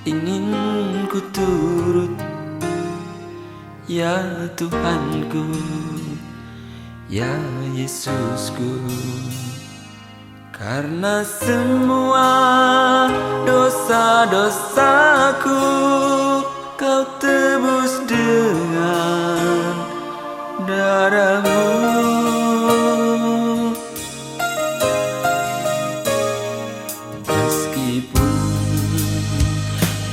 ingin ku turut, ya Tuhanku, ya Yesusku. Karena semua dosa-dosaku Kau tebus dengan darah-Mu. Meskipun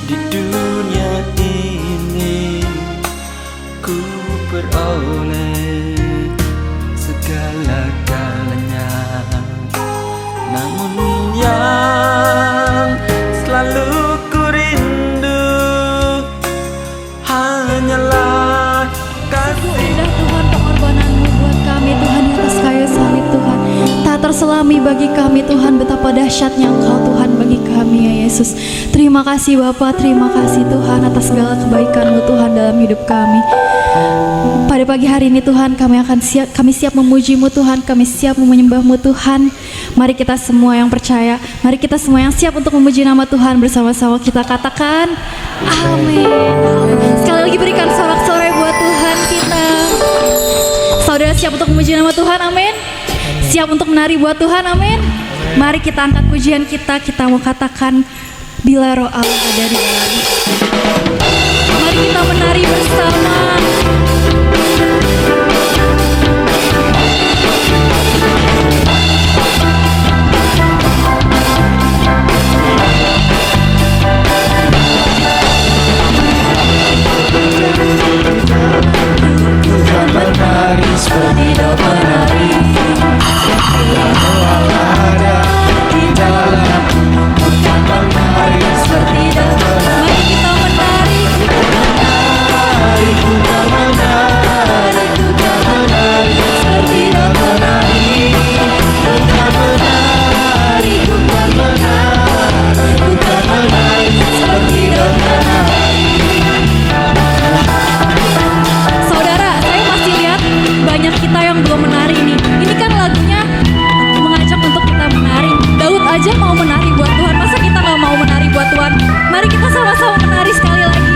di dunia ini ku peroleh segala-galanya, namun yang selalu ku rindu hanyalah kasih. Indah Tuhan pengorbanan-Mu buat kami Tuhan, di atas kayu salib Tuhan. Tak terselami bagi kami Tuhan, betapa dahsyatnya Engkau Tuhan bagi kami ya Yesus. Terima kasih Bapa, terima kasih Tuhan atas segala kebaikan-Mu Tuhan dalam hidup kami. Pada pagi hari ini Tuhan, kami siap memuji-Mu Tuhan, kami siap menyembah-Mu Tuhan. Mari kita semua yang percaya, mari kita semua yang siap untuk memuji nama Tuhan, bersama-sama kita katakan amin. Sekali lagi berikan sorak-sorai buat Tuhan kita. Saudara siap untuk memuji nama Tuhan, amin. Siap untuk menari buat Tuhan, amin. Mari kita angkat pujian kita mau katakan bila roh Allah ada di dalam. Mari kita menari bersama. Menari seperti dah menari, bila roh Allah ada di dalam. Bukan menari seperti dah menari. Mari kita menari. Bukan menari, bukan menari seperti dah menari. Bukan menari, bukan menari, bukan menari seperti dah menari. Saudara, saya masih lihat banyak kita yang belum menari nih. Ini kan lagunya mengajak untuk kita menari. Daud aja mau menari buat Tuhan, masa kita gak mau menari buat Tuhan? Mari kita sama-sama menari sekali lagi.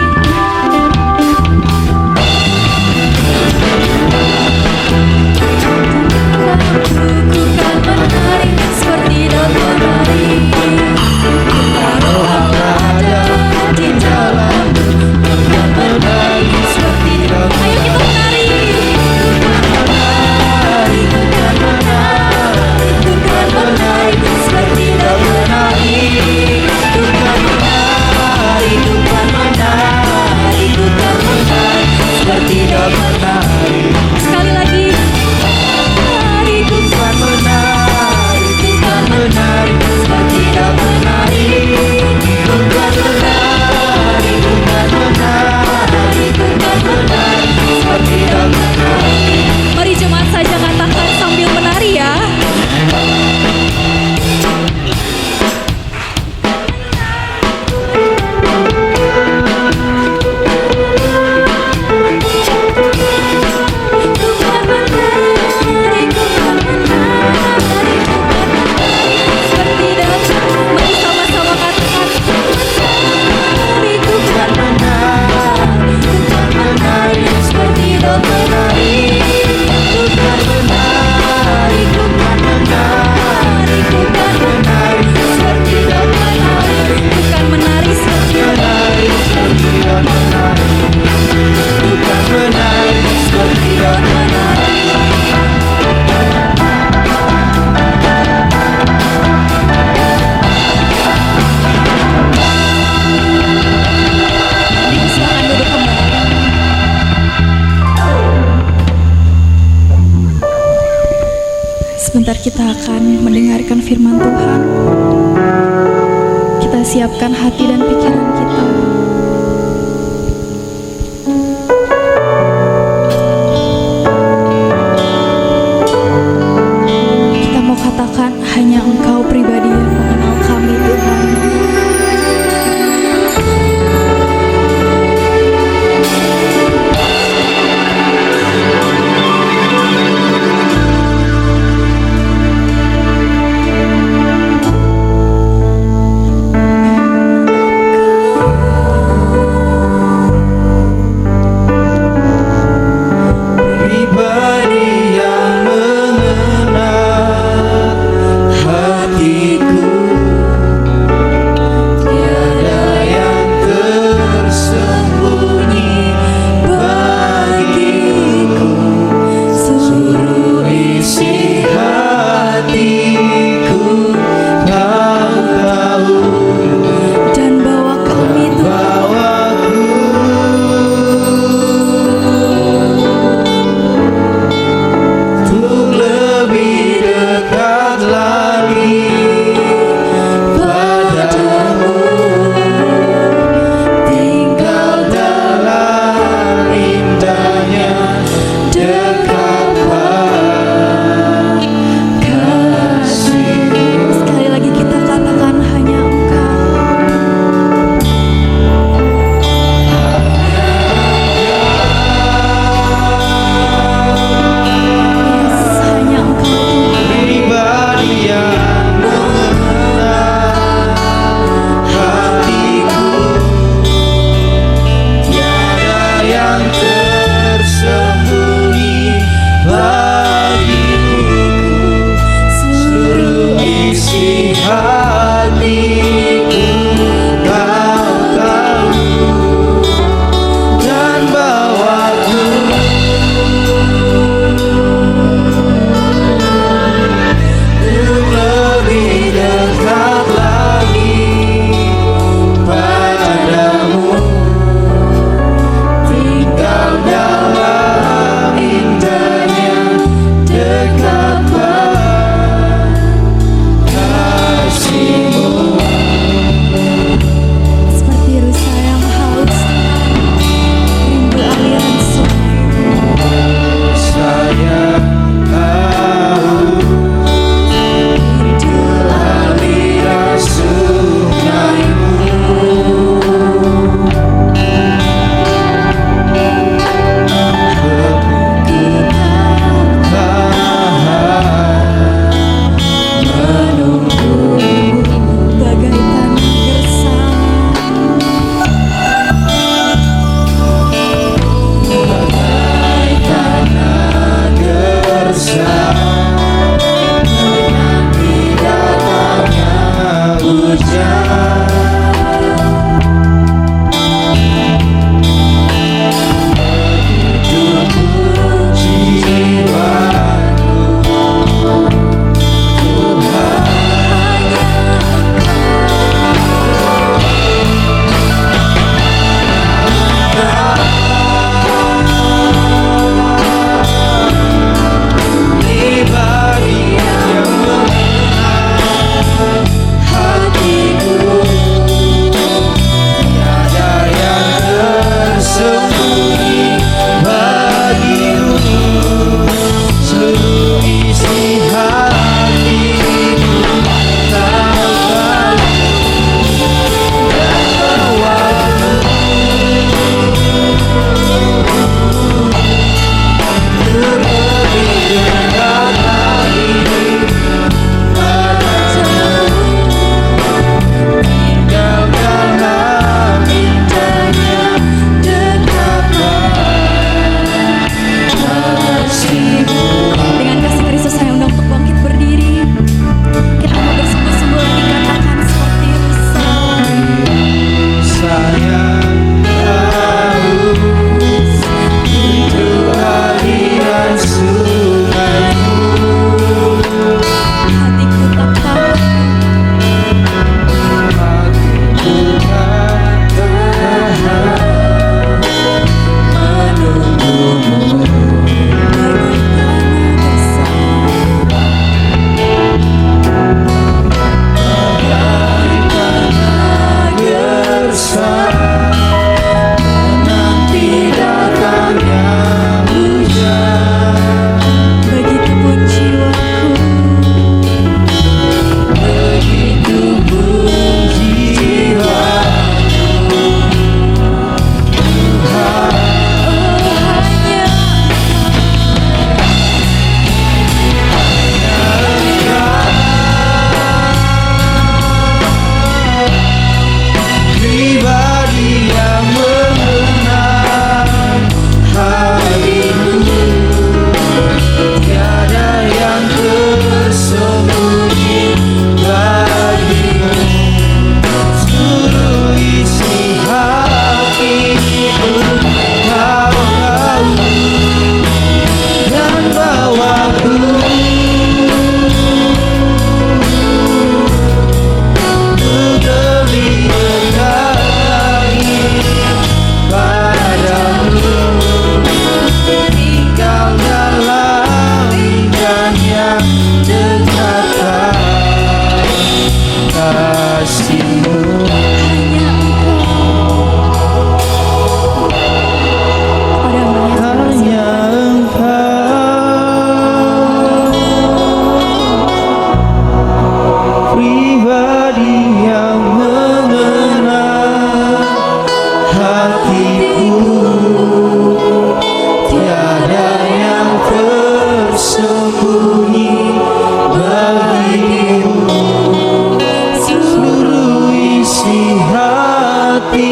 Ku kan menari seperti Daud menari. Roh Allah ada di dalam. Bukan menari seperti dah Ayo kita menari. menari, bukan menari, bukan menari seperti dah menari. Bukan menari, bukan menari, bukan menari seperti dah menari. Sekali lagi. Menari, Bukan menari, bukan menari seperti dah menari. Bukan menari, bukan menari, bukan menari seperti dah menari. mari jemaat saja katakan sambil menari ya. Bukan menari, bukan menari, bukan menari seperti Daud. Mari sama-sama katakan menari, bukan Menari, bukan menari seperti dah menari. Bukan menari, bukan menari, bukan menari seperti dah menari. bukan menari seperti Menari seperti dah menari. Bukan menari seperti dah menari. Silakan duduk kembali. Sebentar kita akan mendengarkan firman Tuhan. Kita siapkan hati dan pikiran kita. Kita mau katakan hanya Engkau pribadi yang mengenal kami Tuhan.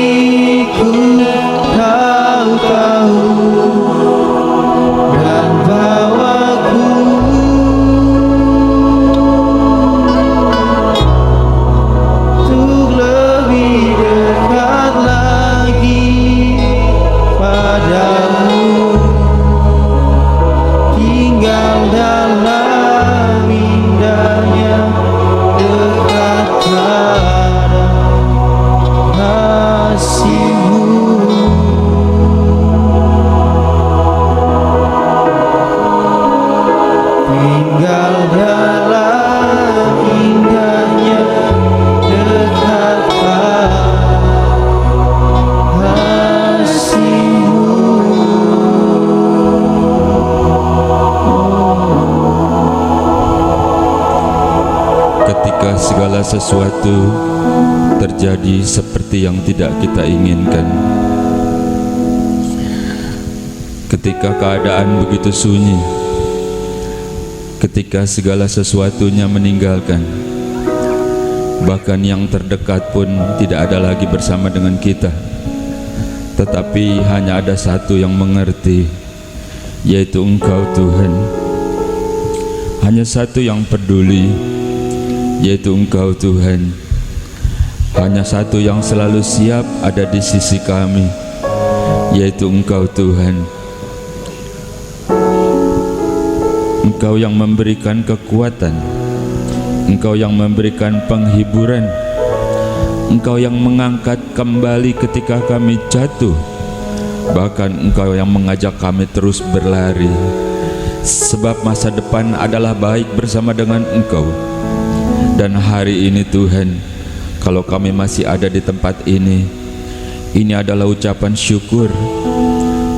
hatiku tahu-tahu dan bawaku untuk lebih dekat lagi padamu, tinggal dalam indahnya dekat pada kasih-Mu. Tinggal dalam indahnya dekat pada kasih-Mu. Ketika segala sesuatu terjadi seperti yang tidak kita inginkan, ketika keadaan begitu sunyi, ketika segala sesuatunya meninggalkan, bahkan yang terdekat pun tidak ada lagi bersama dengan kita, tetapi hanya ada satu yang mengerti, yaitu Engkau Tuhan. Hanya satu yang peduli, yaitu Engkau Tuhan. Hanya satu yang selalu siap ada di sisi kami, yaitu Engkau Tuhan. Engkau yang memberikan kekuatan, Engkau yang memberikan penghiburan, Engkau yang mengangkat kembali ketika kami jatuh, bahkan Engkau yang mengajak kami terus berlari, sebab masa depan adalah baik bersama dengan Engkau. Dan hari ini Tuhan, kalau kami masih ada di tempat ini adalah ucapan syukur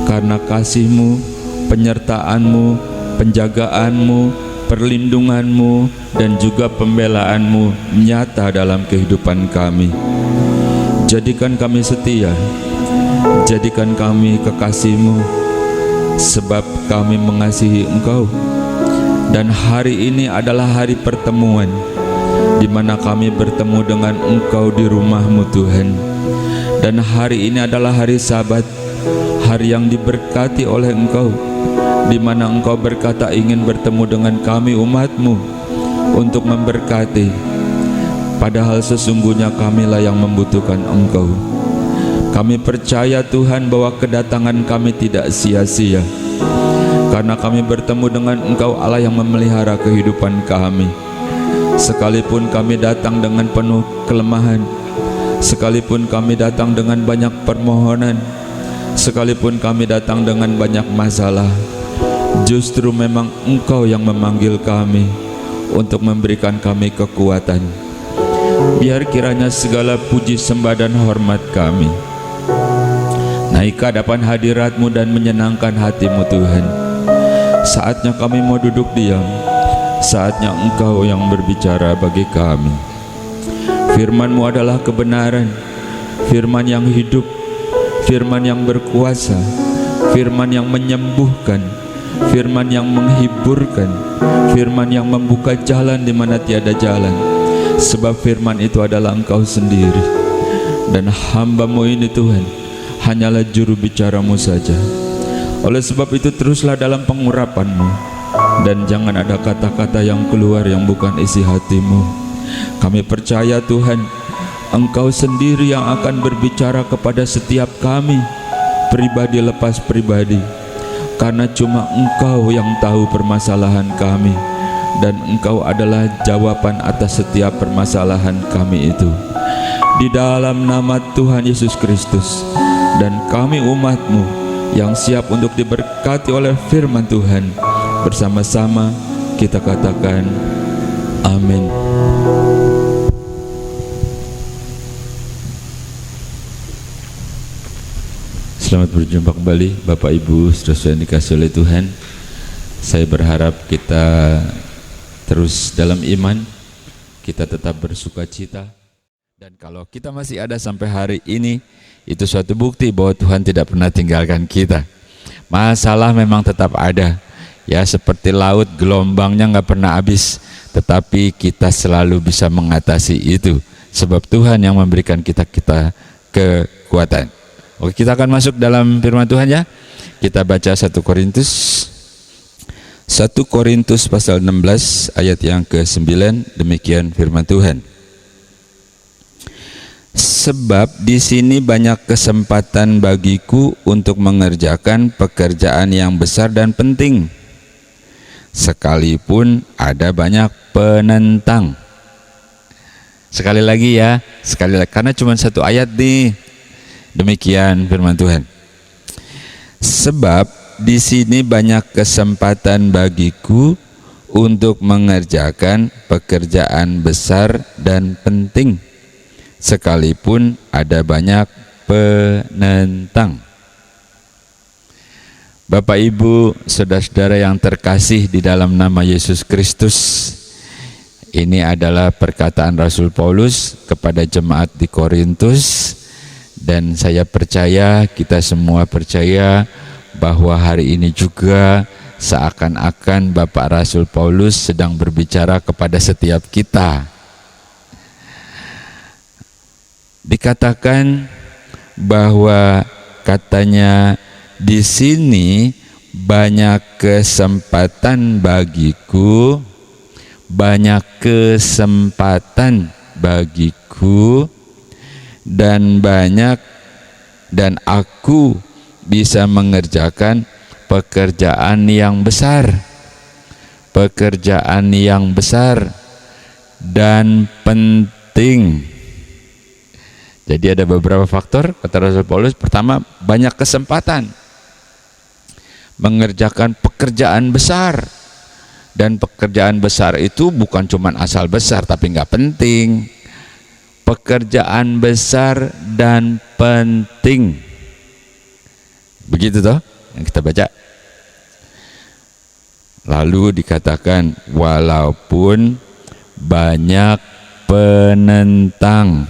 karena kasih-Mu, penyertaan-Mu, penjagaan-Mu, perlindungan-Mu, dan juga pembelaan-Mu nyata dalam kehidupan kami. Jadikan kami setia, jadikan kami kekasih-Mu, sebab kami mengasihi Engkau. Dan hari ini adalah hari pertemuan, di mana kami bertemu dengan Engkau di rumah-Mu Tuhan. Dan hari ini adalah hari Sabat, hari yang diberkati oleh Engkau, di mana Engkau berkata ingin bertemu dengan kami umat-Mu untuk memberkati, padahal sesungguhnya kamilah yang membutuhkan Engkau. Kami percaya Tuhan bahwa kedatangan kami tidak sia-sia, karena kami bertemu dengan Engkau Allah yang memelihara kehidupan kami. Sekalipun kami datang dengan penuh kelemahan, sekalipun kami datang dengan banyak permohonan, sekalipun kami datang dengan banyak masalah, justru memang Engkau yang memanggil kami untuk memberikan kami kekuatan. Biar kiranya segala puji sembah dan hormat kami naik ke hadapan hadirat-Mu dan menyenangkan hati-Mu Tuhan. Saatnya kami mau duduk diam, saatnya Engkau yang berbicara bagi kami. Firman-Mu adalah kebenaran, firman yang hidup, firman yang berkuasa, firman yang menyembuhkan, firman yang menghiburkan, firman yang membuka jalan di mana tiada jalan. Sebab firman itu adalah Engkau sendiri, dan hamba-Mu ini Tuhan hanyalah juru bicara-Mu saja. Oleh sebab itu teruslah dalam pengurapan-Mu, dan jangan ada kata-kata yang keluar yang bukan isi hati-Mu. Kami percaya Tuhan, Engkau sendiri yang akan berbicara kepada setiap kami, pribadi lepas pribadi, karena cuma Engkau yang tahu permasalahan kami, dan Engkau adalah jawaban atas setiap permasalahan kami itu. Di dalam nama Tuhan Yesus Kristus, dan kami umat-Mu yang siap untuk diberkati oleh firman Tuhan, bersama-sama kita katakan amin. Selamat berjumpa kembali Bapak Ibu saudara yang dikasihi oleh Tuhan. Saya berharap kita terus dalam iman, kita tetap bersuka cita, dan kalau kita masih ada sampai hari ini, itu suatu bukti bahwa Tuhan tidak pernah tinggalkan kita. Masalah memang tetap ada, ya, seperti laut, gelombangnya nggak pernah habis, tetapi kita selalu bisa mengatasi itu, sebab Tuhan yang memberikan kita kekuatan. Oke, kita akan masuk dalam firman Tuhan ya. Kita baca 1 Korintus pasal 16 ayat yang ke-9. Demikian firman Tuhan. Sebab di sini banyak kesempatan bagiku untuk mengerjakan pekerjaan yang besar dan penting, sekalipun ada banyak penentang. Sekali lagi ya, sekali lagi, karena cuma satu ayat nih. Demikian firman Tuhan. Sebab di sini banyak kesempatan bagiku untuk mengerjakan pekerjaan besar dan penting, sekalipun ada banyak penentang. Bapak, Ibu, saudara-saudara yang terkasih di dalam nama Yesus Kristus, ini adalah perkataan Rasul Paulus kepada jemaat di Korintus, dan saya percaya, kita semua percaya bahwa hari ini juga seakan-akan Bapak Rasul Paulus sedang berbicara kepada setiap kita. Dikatakan bahwa katanya di sini banyak kesempatan bagiku, banyak kesempatan bagiku, dan aku bisa mengerjakan pekerjaan yang besar, pekerjaan yang besar dan penting. Jadi ada beberapa faktor, kata Rasul Paulus. Pertama, banyak kesempatan mengerjakan pekerjaan besar. Dan pekerjaan besar itu bukan cuma asal besar, tapi nggak penting. Pekerjaan besar dan penting. Begitu toh yang kita baca. Lalu dikatakan walaupun banyak penentang.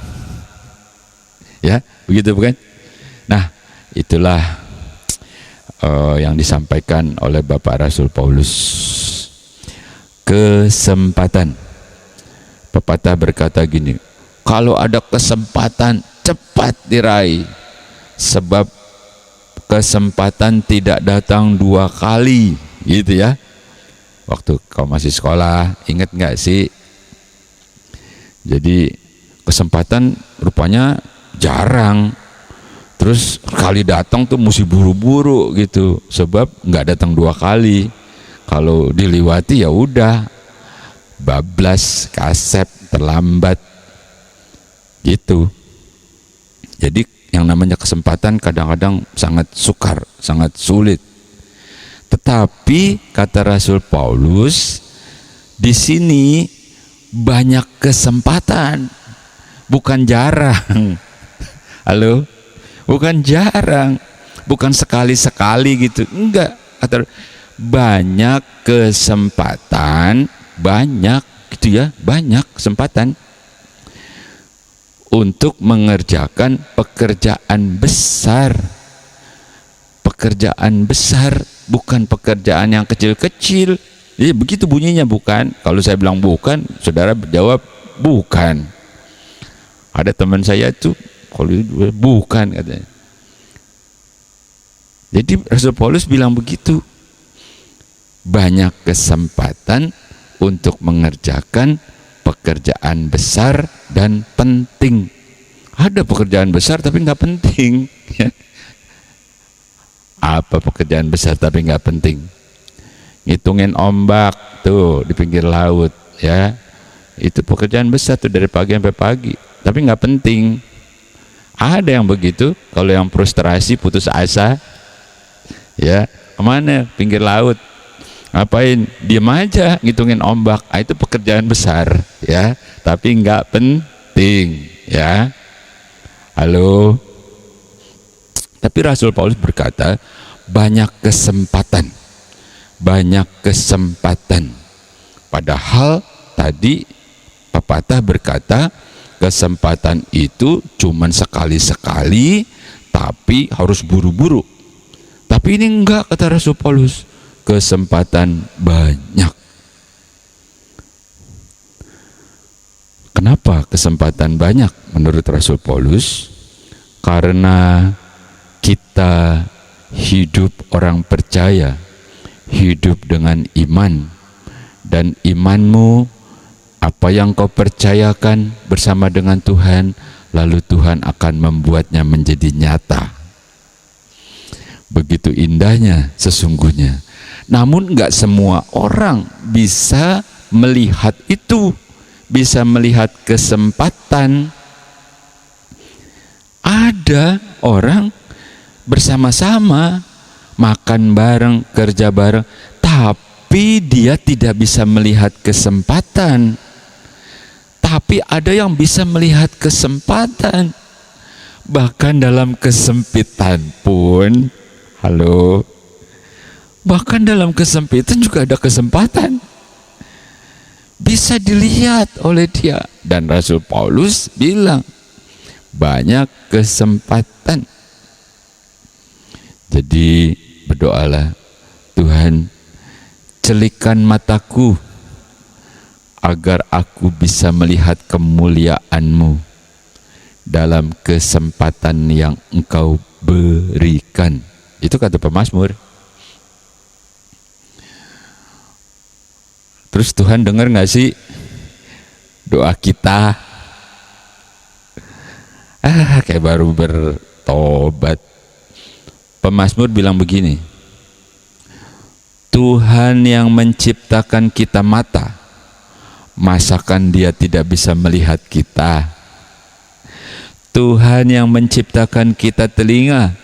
Ya, begitu bukan? Nah, itulah yang disampaikan oleh Bapak Rasul Paulus. Kesempatan. Pepatah berkata gini, kalau ada kesempatan cepat diraih, sebab kesempatan tidak datang dua kali, gitu ya. Waktu kau masih sekolah, ingat nggak sih? Jadi kesempatan rupanya jarang, terus kali datang tuh mesti buru-buru gitu, sebab nggak datang dua kali. Kalau diliwati ya udah bablas, kasep, terlambat gitu. Jadi yang namanya kesempatan kadang-kadang sangat sukar, sangat sulit. Tetapi kata Rasul Paulus, di sini banyak kesempatan, bukan jarang. Halo, bukan jarang, bukan sekali-sekali gitu, enggak. Atau banyak kesempatan, banyak gitu ya, banyak kesempatan untuk mengerjakan pekerjaan besar. Pekerjaan besar, bukan pekerjaan yang kecil-kecil. Jadi begitu bunyinya, bukan. Kalau saya bilang bukan, saudara jawab bukan. Ada teman saya tuh, kalau bukan katanya. Jadi Rasul Paulus bilang begitu. Banyak kesempatan untuk mengerjakan pekerjaan besar dan penting. Ada pekerjaan besar tapi nggak penting. Apa pekerjaan besar tapi nggak penting? Ngitungin ombak tuh di pinggir laut, ya. Itu pekerjaan besar tuh dari pagi sampai pagi, tapi nggak penting. Ada yang begitu, kalau yang frustrasi, putus asa, ya kemana? Pinggir laut, ngapain? Diam aja ngitungin ombak. Itu pekerjaan besar, ya, tapi nggak penting, ya. Halo. Tapi Rasul Paulus berkata banyak kesempatan, banyak kesempatan. Padahal tadi pepatah berkata kesempatan itu cuman sekali-sekali, tapi harus buru-buru. Tapi ini enggak, kata Rasul Paulus, kesempatan banyak. Kenapa kesempatan banyak menurut Rasul Paulus? Karena kita hidup orang percaya, hidup dengan iman, dan imanmu, apa yang kau percayakan bersama dengan Tuhan, lalu Tuhan akan membuatnya menjadi nyata. Begitu indahnya sesungguhnya. Namun enggak semua orang bisa melihat itu, bisa melihat kesempatan. Ada orang bersama-sama, makan bareng, kerja bareng, tapi dia tidak bisa melihat kesempatan. Tapi ada yang bisa melihat kesempatan. Bahkan dalam kesempitan pun, bahkan dalam kesempitan juga ada kesempatan. Bisa dilihat oleh dia. Dan Rasul Paulus bilang, banyak kesempatan. Jadi berdoalah, Tuhan, celikkan mataku agar aku bisa melihat kemuliaan-Mu dalam kesempatan yang Engkau berikan. Itu kata pemazmur. Terus Tuhan dengar gak sih doa kita? Kayak baru bertobat. Pemazmur bilang begini, Tuhan yang menciptakan kita mata, masakan Dia tidak bisa melihat kita? Tuhan yang menciptakan kita telinga,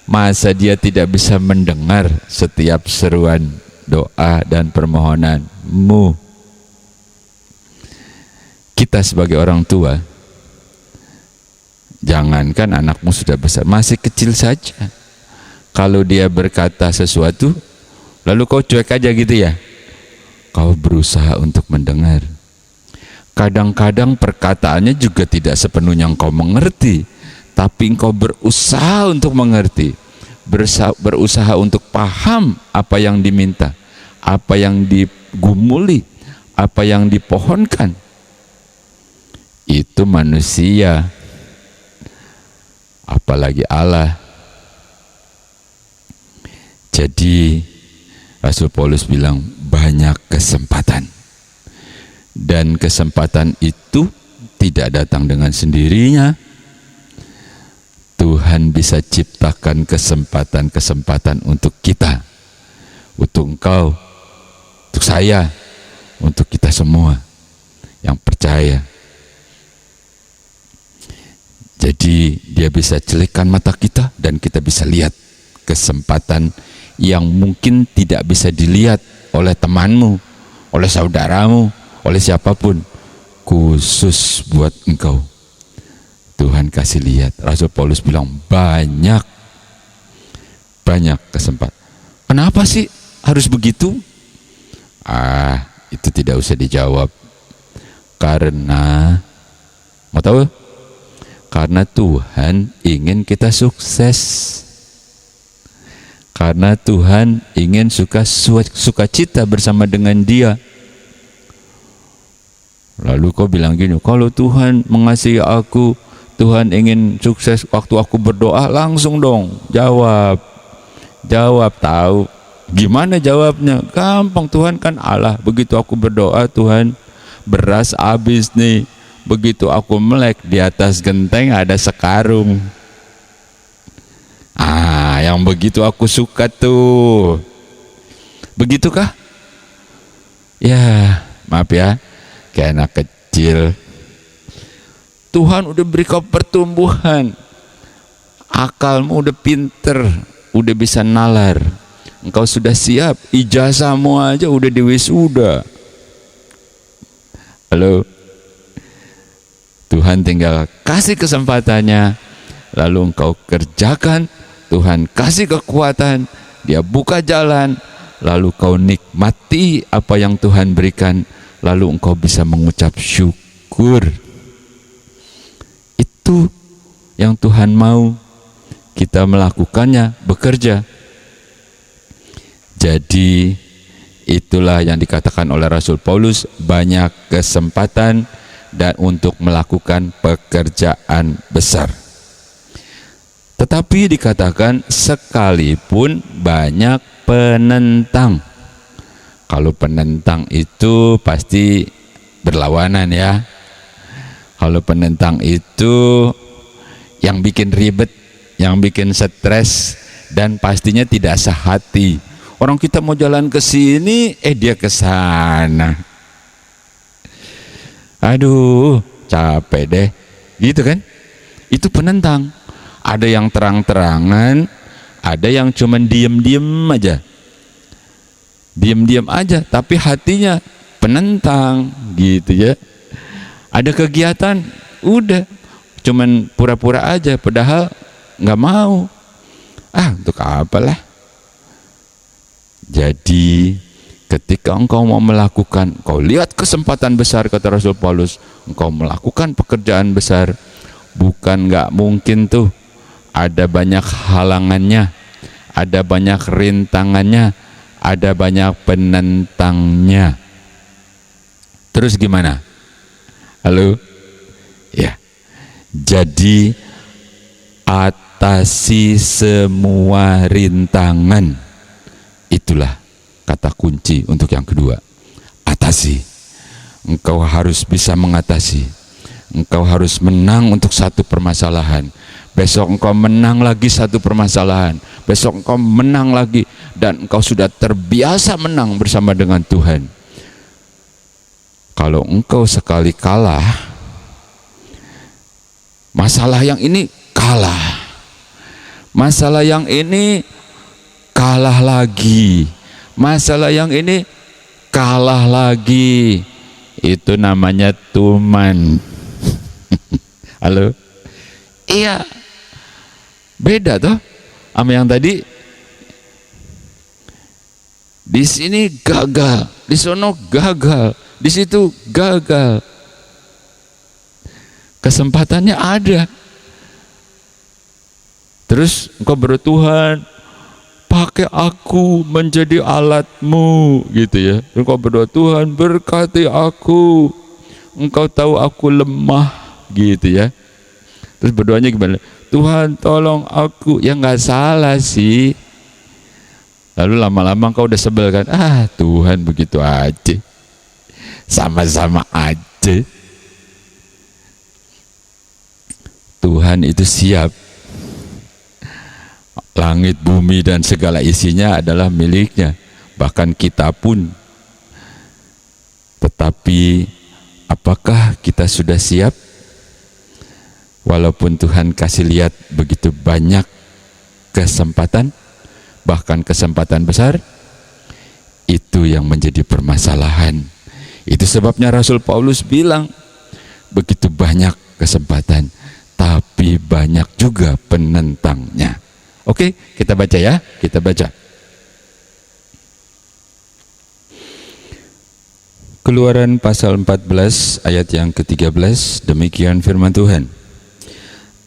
masa Dia tidak bisa mendengar setiap seruan doa dan permohonanmu? Kita sebagai orang tua, jangankan anakmu sudah besar, masih kecil saja, kalau dia berkata sesuatu lalu kau cuek aja gitu ya, kau berusaha untuk mendengar. Kadang-kadang perkataannya juga tidak sepenuhnya engkau mengerti, tapi engkau berusaha untuk mengerti, berusaha untuk paham apa yang diminta, apa yang digumuli, apa yang dipohonkan. Itu manusia, apalagi Allah. Jadi Rasul Paulus bilang banyak kesempatan, dan kesempatan itu tidak datang dengan sendirinya. Tuhan bisa ciptakan kesempatan-kesempatan untuk kita, untuk engkau, untuk saya, untuk kita semua yang percaya. Jadi Dia bisa celikkan mata kita dan kita bisa lihat kesempatan yang mungkin tidak bisa dilihat oleh temanmu, oleh saudaramu, oleh siapapun. Khusus buat engkau, Tuhan kasih lihat. Rasul Paulus bilang banyak kesempatan. Kenapa sih harus begitu? Itu tidak usah dijawab. Karena, mau tahu? Karena Tuhan ingin kita sukses. Karena Tuhan ingin sukacita bersama dengan Dia. Lalu kau bilang gini, kalau Tuhan mengasihi aku, Tuhan ingin sukses waktu aku berdoa, langsung dong jawab. Tahu gimana jawabnya? Gampang, Tuhan kan Allah. Begitu aku berdoa, Tuhan, beras habis nih. Begitu aku melek, di atas genteng ada sekarung. Yang begitu aku suka tuh. Begitukah? Ya, maaf ya, kayak anak kecil. Tuhan udah beri kau pertumbuhan, akalmu udah pinter, udah bisa nalar, engkau sudah siap, ijazahmu aja udah diwisuda. Halo, Tuhan tinggal kasih kesempatannya, lalu engkau kerjakan. Tuhan kasih kekuatan, Dia buka jalan, lalu kau nikmati apa yang Tuhan berikan, lalu engkau bisa mengucap syukur. Itu yang Tuhan mau kita melakukannya, bekerja. Jadi itulah yang dikatakan oleh Rasul Paulus, banyak kesempatan dan untuk melakukan pekerjaan besar. Tetapi dikatakan sekalipun banyak penentang. Kalau penentang itu pasti berlawanan ya. Kalau penentang itu yang bikin ribet, yang bikin stres, dan pastinya tidak sehati. Orang kita mau jalan ke sini, dia ke sana. Aduh, capek deh. Gitu kan? Itu penentang. Ada yang terang-terangan, ada yang cuman diem-diem aja. Diem-diem aja, tapi hatinya penentang gitu ya. Ada kegiatan, udah cuman pura-pura aja, padahal nggak mau. Untuk apalah. Jadi ketika engkau mau melakukan, kau lihat kesempatan besar, kata Rasul Paulus, engkau melakukan pekerjaan besar, bukan nggak mungkin tuh. Ada banyak halangannya, ada banyak rintangannya, ada banyak penentangnya. Terus gimana? Halo? Ya. Jadi atasi semua rintangan. Itulah kata kunci untuk yang kedua. Atasi. Engkau harus bisa mengatasi. Engkau harus menang untuk satu permasalahan. Besok engkau menang lagi satu permasalahan. Besok engkau menang lagi. Dan engkau sudah terbiasa menang bersama dengan Tuhan. Kalau engkau sekali kalah, masalah yang ini kalah. Masalah yang ini kalah lagi. Masalah yang ini kalah lagi. Itu namanya tuman. Halo? Iya. Beda toh sama yang tadi. Di sini gagal, di sono gagal, di situ gagal. Kesempatannya ada. Terus engkau berdoa, Tuhan, pakai aku menjadi alatmu, gitu ya. Engkau berdoa, Tuhan berkati aku, engkau tahu aku lemah, gitu ya. Terus berdoanya gimana? Tuhan tolong aku. Ya nggak salah sih. Lalu lama-lama engkau udah sebel kan? Tuhan begitu aja, sama-sama aja. Tuhan itu siap. Langit, bumi, dan segala isinya adalah miliknya. Bahkan kita pun. Tetapi apakah kita sudah siap? Walaupun Tuhan kasih lihat begitu banyak kesempatan, bahkan kesempatan besar, itu yang menjadi permasalahan. Itu sebabnya Rasul Paulus bilang, begitu banyak kesempatan, tapi banyak juga penentangnya. Oke, kita baca ya, kita baca. Keluaran pasal 14 ayat yang ke-13, demikian firman Tuhan.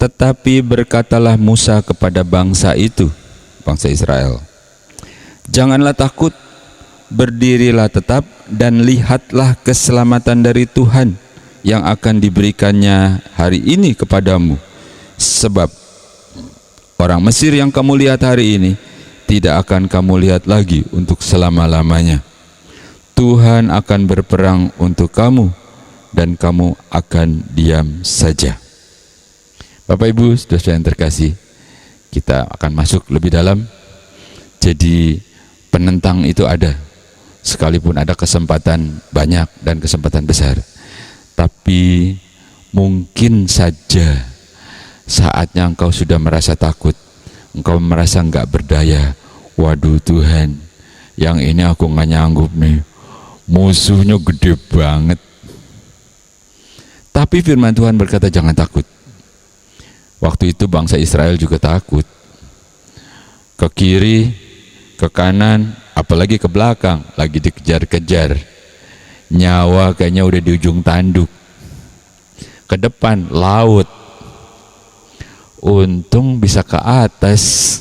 Tetapi berkatalah Musa kepada bangsa itu, bangsa Israel, janganlah takut, berdirilah tetap dan lihatlah keselamatan dari Tuhan yang akan diberikannya hari ini kepadamu. Sebab orang Mesir yang kamu lihat hari ini tidak akan kamu lihat lagi untuk selama-lamanya. Tuhan akan berperang untuk kamu dan kamu akan diam saja. Bapak Ibu, saudara yang terkasih, kita akan masuk lebih dalam. Jadi penentang itu ada, sekalipun ada kesempatan banyak dan kesempatan besar. Tapi mungkin saja saatnya engkau sudah merasa takut, engkau merasa enggak berdaya. Waduh Tuhan, yang ini aku nggak nyanggup nih, musuhnya gede banget. Tapi firman Tuhan berkata jangan takut. Waktu itu bangsa Israel juga takut. Ke kiri, ke kanan, apalagi ke belakang, lagi dikejar-kejar. Nyawa kayaknya udah di ujung tanduk. Ke depan, laut. Untung bisa ke atas.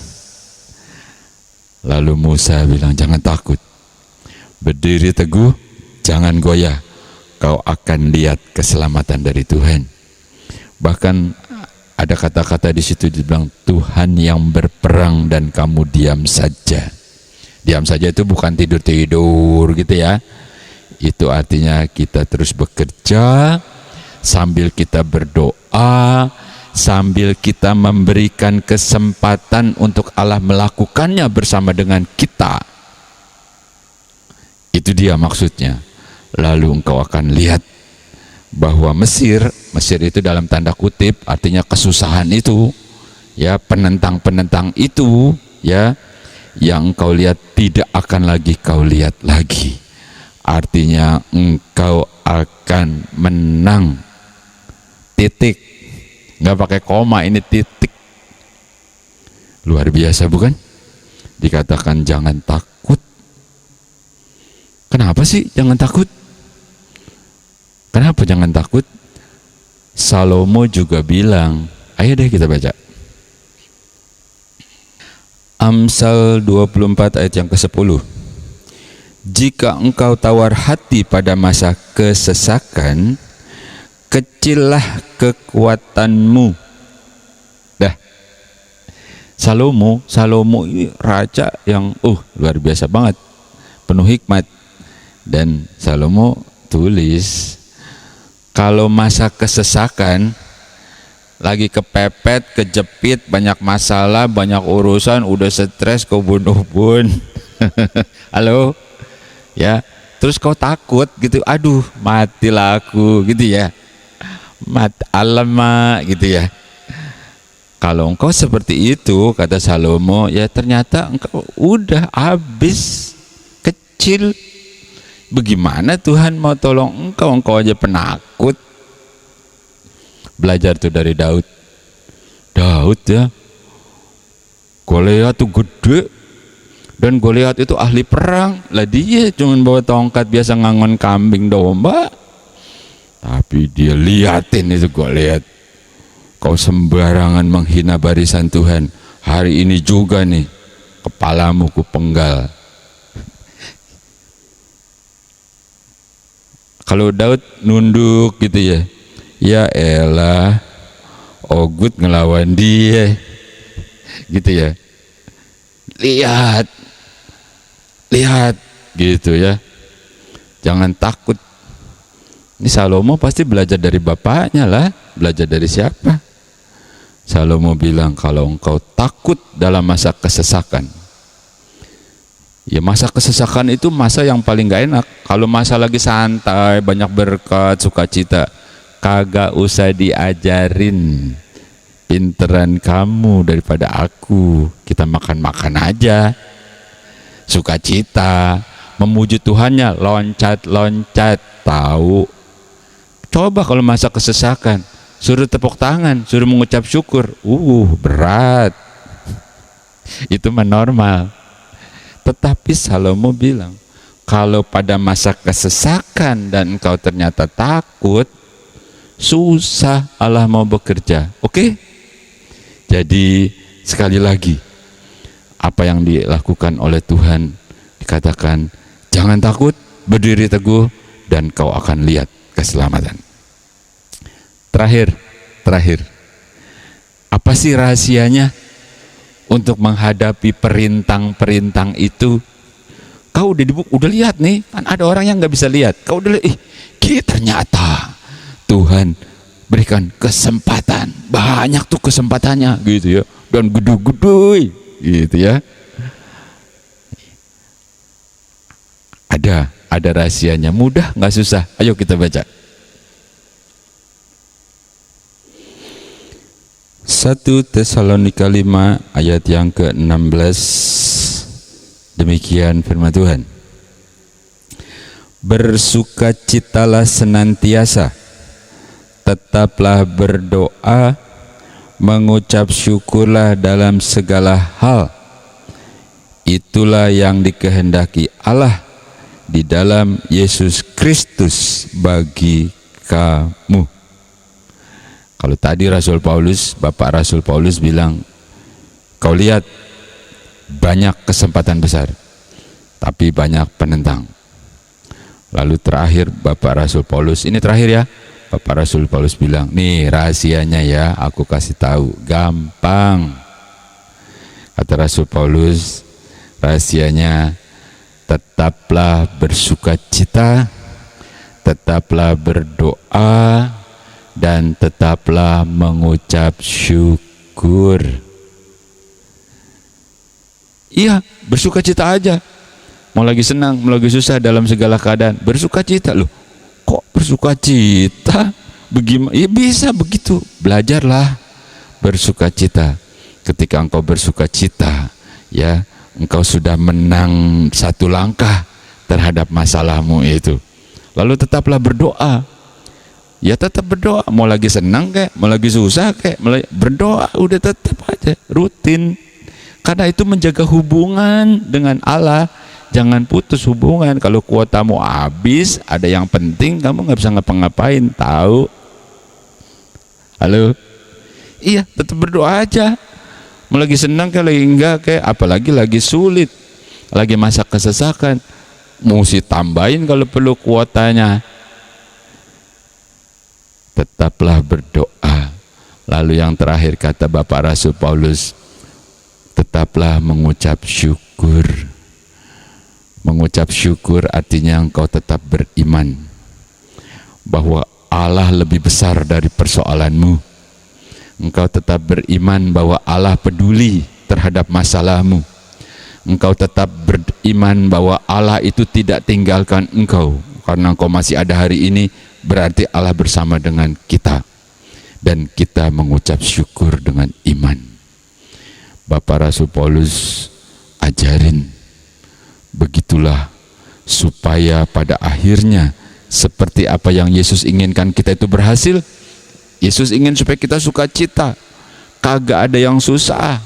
Lalu Musa bilang jangan takut. Berdiri teguh, jangan goyah. Kau akan lihat keselamatan dari Tuhan. Bahkan ada kata-kata di situ dibilang Tuhan yang berperang dan kamu diam saja. Diam saja itu bukan tidur-tidur gitu ya. Itu artinya kita terus bekerja sambil kita berdoa, sambil kita memberikan kesempatan untuk Allah melakukannya bersama dengan kita. Itu dia maksudnya. Lalu engkau akan lihat bahwa Mesir itu dalam tanda kutip artinya kesusahan itu, ya, penentang-penentang itu, ya, yang engkau lihat tidak akan lagi kau lihat lagi. Artinya engkau akan menang. Titik. Nggak pakai koma, ini titik. Luar biasa bukan? Dikatakan jangan takut. Kenapa sih jangan takut? Kenapa jangan takut? Salomo juga bilang, ayo deh kita baca. Amsal 24 ayat yang ke-10. Jika engkau tawar hati pada masa kesesakan, kecillah kekuatanmu. Dah. Salomo ini raja yang luar biasa banget, penuh hikmat. Dan Salomo tulis, kalau masa kesesakan, lagi kepepet, kejepit, banyak masalah, banyak urusan, udah stres, kau bunuh pun. Halo? Ya, terus kau takut gitu, aduh matilah aku gitu ya. Alamak gitu ya. Kalau engkau seperti itu, kata Salomo, ya ternyata engkau udah habis, kecil. Bagaimana Tuhan mau tolong engkau? Engkau aja penakut. Belajar tuh dari Daud ya. Goliat tuh gede, dan Goliat itu ahli perang. Lah dia cuma bawa tongkat biasa ngangon kambing domba, tapi dia liatin itu Goliat. Kau sembarangan menghina barisan Tuhan, hari ini juga nih kepalamu ku penggal. Kalau Daud nunduk gitu ya, ya elah, Ogut ngelawan dia, gitu ya. Lihat, gitu ya. Jangan takut. Ini Salomo pasti belajar dari bapaknya lah. Belajar dari siapa? Salomo bilang, kalau engkau takut dalam masa kesesakan, ya masa kesesakan itu masa yang paling gak enak. Kalau masa lagi santai, banyak berkat, sukacita, kagak usah diajarin. Pinteran kamu daripada aku. Kita makan-makan aja, sukacita, memuji Tuhannya, loncat-loncat. Tahu? Coba kalau masa kesesakan, suruh tepuk tangan, suruh mengucap syukur, berat. Itu mah normal. Tetapi Salomo bilang, kalau pada masa kesesakan dan engkau ternyata takut, susah Allah mau bekerja. Oke? Jadi sekali lagi, apa yang dilakukan oleh Tuhan, dikatakan jangan takut, berdiri teguh, dan kau akan lihat keselamatan. Terakhir, apa sih rahasianya untuk menghadapi perintang-perintang itu? Kau udah lihat nih, kan ada orang yang nggak bisa lihat. Kau udah lihat, ternyata Tuhan berikan kesempatan, banyak tuh kesempatannya, gitu ya, dan gede-gede, gitu ya. Ada rahasianya, mudah nggak susah. Ayo kita baca. 1 Tesalonika 5 ayat yang ke-16. Demikian firman Tuhan. Bersukacitalah senantiasa, tetaplah berdoa, mengucap syukurlah dalam segala hal. Itulah yang dikehendaki Allah di dalam Yesus Kristus bagi kamu. Kalau tadi Bapak Rasul Paulus bilang, kau lihat banyak kesempatan besar, tapi banyak penentang. Lalu terakhir Bapak Rasul Paulus, ini terakhir ya, Bapak Rasul Paulus bilang, nih rahasianya ya, aku kasih tahu, gampang. Kata Rasul Paulus, rahasianya tetaplah bersukacita, tetaplah berdoa, dan tetaplah mengucap syukur. Iya, bersukacita aja. Mau lagi senang, mau lagi susah, dalam segala keadaan bersukacita. Loh, kok bersukacita? Bagaimana? Ya bisa begitu. Belajarlah bersukacita. Ketika engkau bersukacita, ya, engkau sudah menang satu langkah terhadap masalahmu itu. Lalu tetaplah berdoa. Ya tetap berdoa, mau lagi senang kayak, mau lagi susah kayak, berdoa udah tetap aja, rutin. Karena itu menjaga hubungan dengan Allah. Jangan putus hubungan. Kalau kuotamu habis, ada yang penting, kamu nggak bisa ngapa-ngapain, tahu? Halo? Iya, tetap berdoa aja. Mau lagi senang kayak, lagi enggak kayak, apalagi lagi sulit, lagi masa kesesakan, mesti tambahin kalau perlu kuotanya. Tetaplah berdoa. Lalu yang terakhir kata Bapak Rasul Paulus, tetaplah mengucap syukur. Mengucap syukur artinya engkau tetap beriman bahwa Allah lebih besar dari persoalanmu. Engkau tetap beriman bahwa Allah peduli terhadap masalahmu. Engkau tetap beriman bahwa Allah itu tidak tinggalkan engkau. Karena engkau masih ada hari ini, berarti Allah bersama dengan kita. Dan kita mengucap syukur dengan iman. Bapak Rasul Paulus ajarin, begitulah supaya pada akhirnya seperti apa yang Yesus inginkan kita itu berhasil. Yesus ingin supaya kita sukacita, kagak ada yang susah.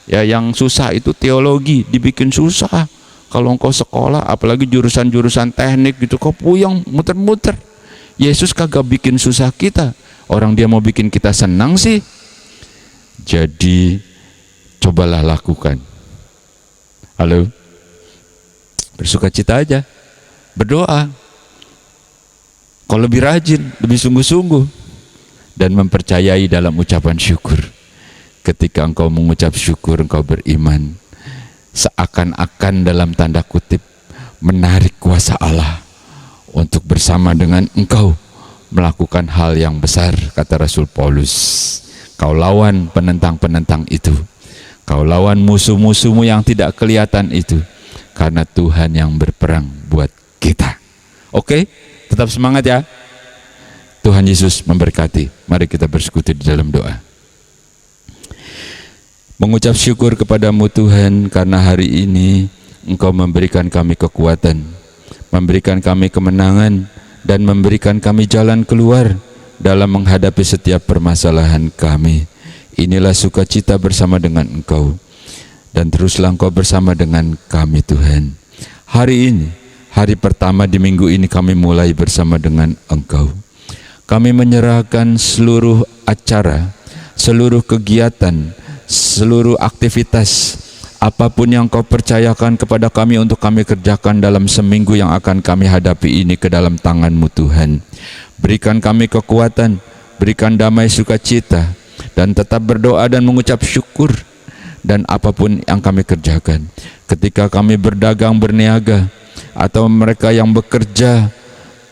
Ya, yang susah itu teologi, dibikin susah. Kalau engkau sekolah, apalagi jurusan-jurusan teknik gitu, kau puyeng muter-muter. Yesus kagak bikin susah kita, orang dia mau bikin kita senang sih. Jadi cobalah lakukan. Halo? Bersukacita aja, berdoa. Kau lebih rajin, lebih sungguh-sungguh, dan mempercayai dalam ucapan syukur. Ketika engkau mengucap syukur, engkau beriman, seakan-akan dalam tanda kutip menarik kuasa Allah untuk bersama dengan engkau melakukan hal yang besar. Kata Rasul Paulus, kau lawan penentang-penentang itu, kau lawan musuh-musuhmu yang tidak kelihatan itu, karena Tuhan yang berperang buat kita. Oke, tetap semangat ya. Tuhan Yesus memberkati. Mari kita bersekutu di dalam doa. Mengucap syukur kepadamu Tuhan, karena hari ini Engkau memberikan kami kekuatan, memberikan kami kemenangan, dan memberikan kami jalan keluar dalam menghadapi setiap permasalahan kami. Inilah sukacita bersama dengan Engkau, dan teruslah Engkau bersama dengan kami Tuhan. Hari ini, hari pertama di minggu ini, kami mulai bersama dengan Engkau. Kami menyerahkan seluruh acara, seluruh kegiatan, seluruh aktivitas, apapun yang Kau percayakan kepada kami untuk kami kerjakan dalam seminggu yang akan kami hadapi ini ke dalam tangan-Mu Tuhan. Berikan kami kekuatan, berikan damai sukacita, dan tetap berdoa dan mengucap syukur. Dan apapun yang kami kerjakan, ketika kami berdagang, berniaga, atau mereka yang bekerja,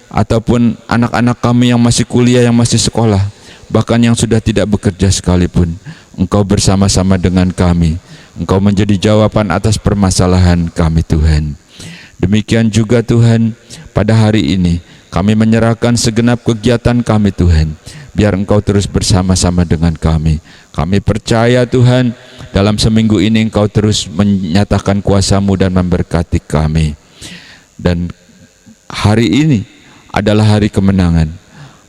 ataupun anak-anak kami yang masih kuliah, yang masih sekolah, bahkan yang sudah tidak bekerja sekalipun, Engkau bersama-sama dengan kami. Engkau menjadi jawaban atas permasalahan kami Tuhan. Demikian juga Tuhan, pada hari ini kami menyerahkan segenap kegiatan kami Tuhan. Biar Engkau terus bersama-sama dengan kami. Kami percaya Tuhan, dalam seminggu ini Engkau terus menyatakan kuasa-Mu dan memberkati kami. Dan hari ini adalah hari kemenangan.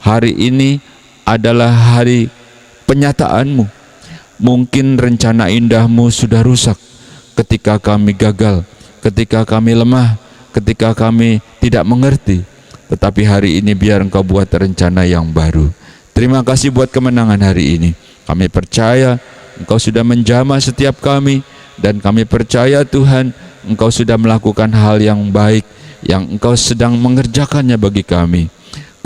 Hari ini adalah hari penyataan-Mu. Mungkin rencana indah-Mu sudah rusak ketika kami gagal, ketika kami lemah, ketika kami tidak mengerti. Tetapi hari ini biar Engkau buat rencana yang baru. Terima kasih buat kemenangan hari ini. Kami percaya Engkau sudah menjamah setiap kami, dan kami percaya Tuhan, Engkau sudah melakukan hal yang baik, yang Engkau sedang mengerjakannya bagi kami.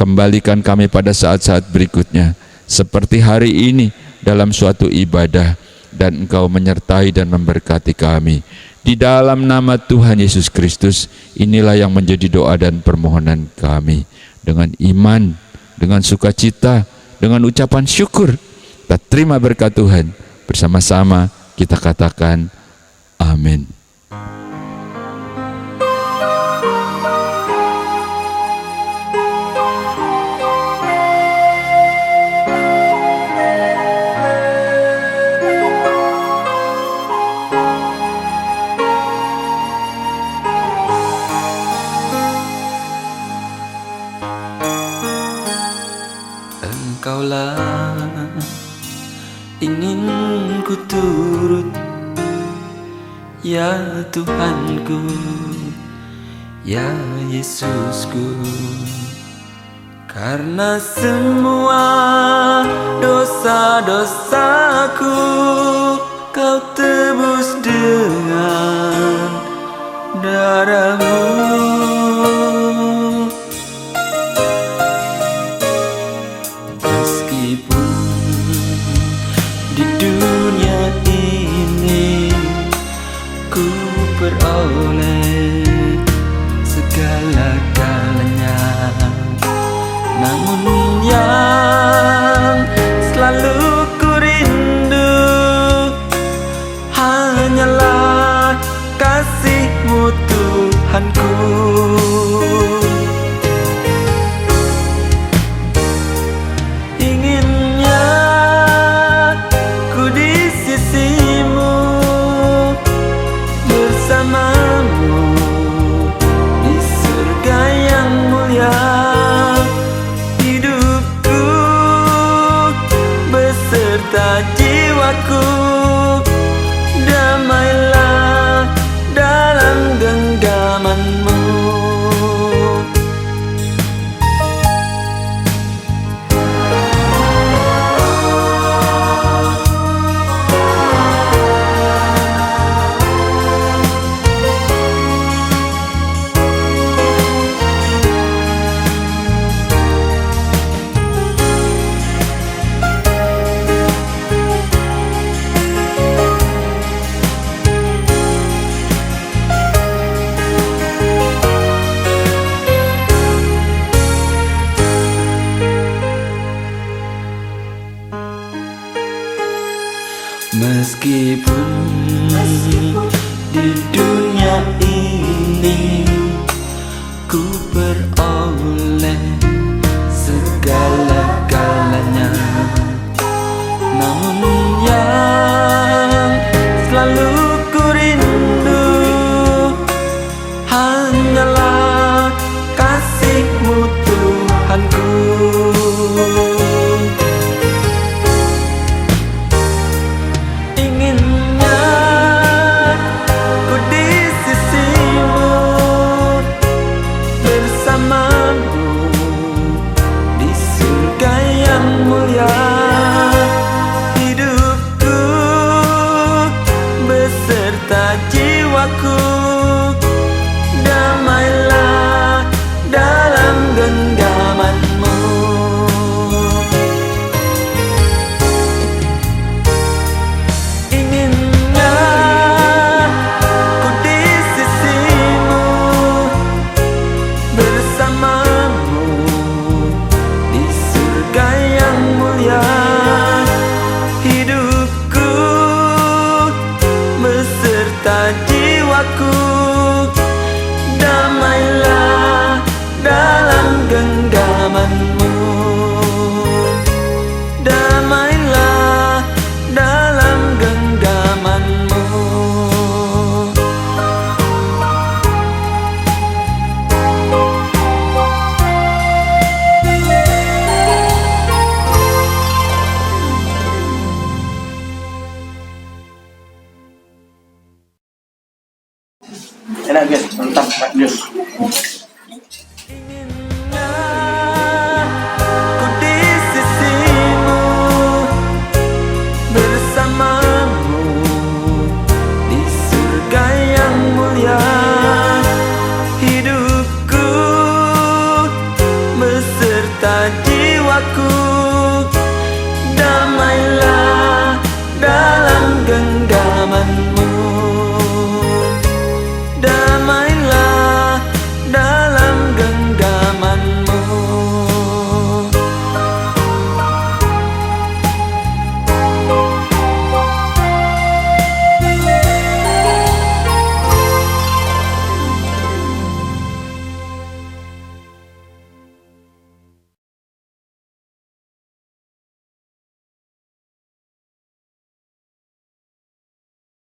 Kembalikan kami pada saat-saat berikutnya, seperti hari ini dalam suatu ibadah, dan Engkau menyertai dan memberkati kami. Di dalam nama Tuhan Yesus Kristus, inilah yang menjadi doa dan permohonan kami. Dengan iman, dengan sukacita, dengan ucapan syukur, kita terima berkat Tuhan. Bersama-sama kita katakan amin. Engkaulah ingin ku turut, ya Tuhanku, ya Yesusku. Karena semua dosa-dosaku Kau tebus dengan darah-Mu. Meskipun di dunia ini ku peroleh segala-galanya, namun yang selalu ku rindu hanyalah kasih-Mu Tuhanku. Inginnya ku di sisi-Mu, bersama-Mu di surga yang mulia. Hidupku beserta jiwaku damailah dalam genggaman-Mu. Meskipun di dunia ini ku peroleh segala-galanya, namun yang selalu ku rindu hanyalah kasih-Mu Tuhanku. Hidupku beserta jiwaku damailah dalam genggaman-Mu. Inginnya ku di sisi-Mu, bersama-Mu di surga yang mulia. Hidupku beserta jiwaku damailah dalam genggaman-Mu. Damailah dalam genggaman-Mu. Enak guys, mantap Mas Gus.